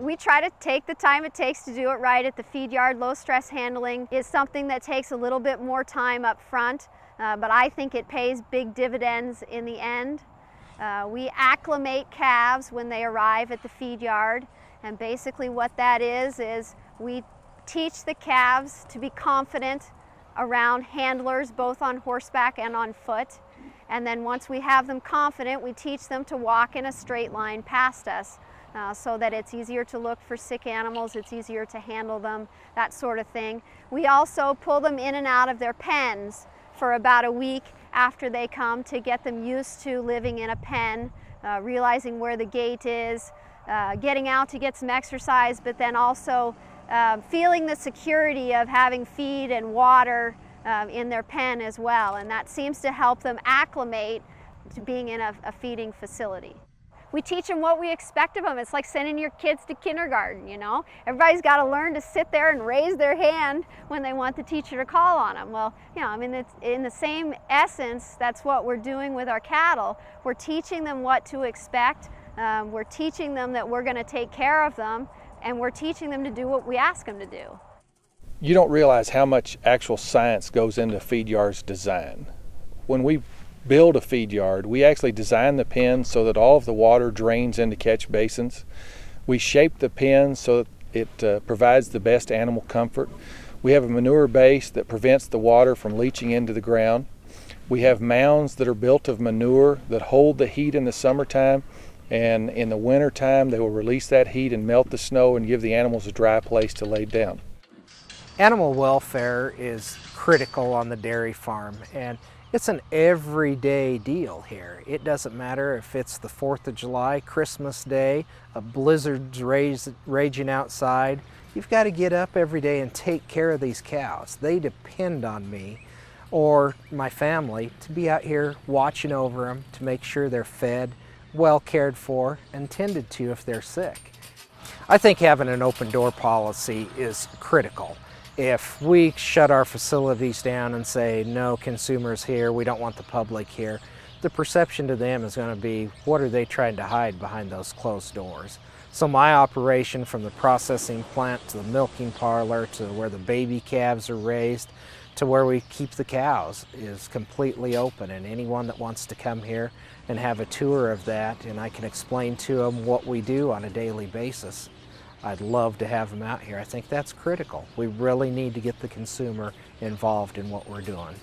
We try to take the time it takes to do it right at the feed yard. Low stress handling is something that takes a little bit more time up front, but I think it pays big dividends in the end. We acclimate calves when they arrive at the feed yard, and basically what that is we teach the calves to be confident around handlers both on horseback and on foot. And then once we have them confident, we teach them to walk in a straight line past us so that it's easier to look for sick animals, it's easier to handle them, that sort of thing. We also pull them in and out of their pens for about a week after they come to get them used to living in a pen, realizing where the gate is, getting out to get some exercise, but then also feeling the security of having feed and water in their pen as well, and that seems to help them acclimate to being in a feeding facility. We teach them what we expect of them. It's like sending your kids to kindergarten, you know? Everybody's got to learn to sit there and raise their hand when they want the teacher to call on them. Well, you know, I mean, it's in the same essence, that's what we're doing with our cattle. We're teaching them what to expect. We're teaching them that we're going to take care of them, and we're teaching them to do what we ask them to do. You don't realize how much actual science goes into feed yards design. When we build a feed yard, we actually design the pen so that all of the water drains into catch basins. We shape the pen so that it provides the best animal comfort. We have a manure base that prevents the water from leaching into the ground. We have mounds that are built of manure that hold the heat in the summertime, and in the wintertime they will release that heat and melt the snow and give the animals a dry place to lay down. Animal welfare is critical on the dairy farm, and it's an everyday deal here. It doesn't matter if it's the 4th of July, Christmas Day, a blizzard's raging outside. You've got to get up every day and take care of these cows. They depend on me or my family to be out here watching over them, to make sure they're fed, well cared for, and tended to if they're sick. I think having an open door policy is critical. If we shut our facilities down and say, no consumers here, we don't want the public here, the perception to them is going to be, what are they trying to hide behind those closed doors? So my operation, from the processing plant to the milking parlor to where the baby calves are raised to where we keep the cows, is completely open, and anyone that wants to come here and have a tour of that, and I can explain to them what we do on a daily basis, I'd love to have them out here. I think that's critical. We really need to get the consumer involved in what we're doing.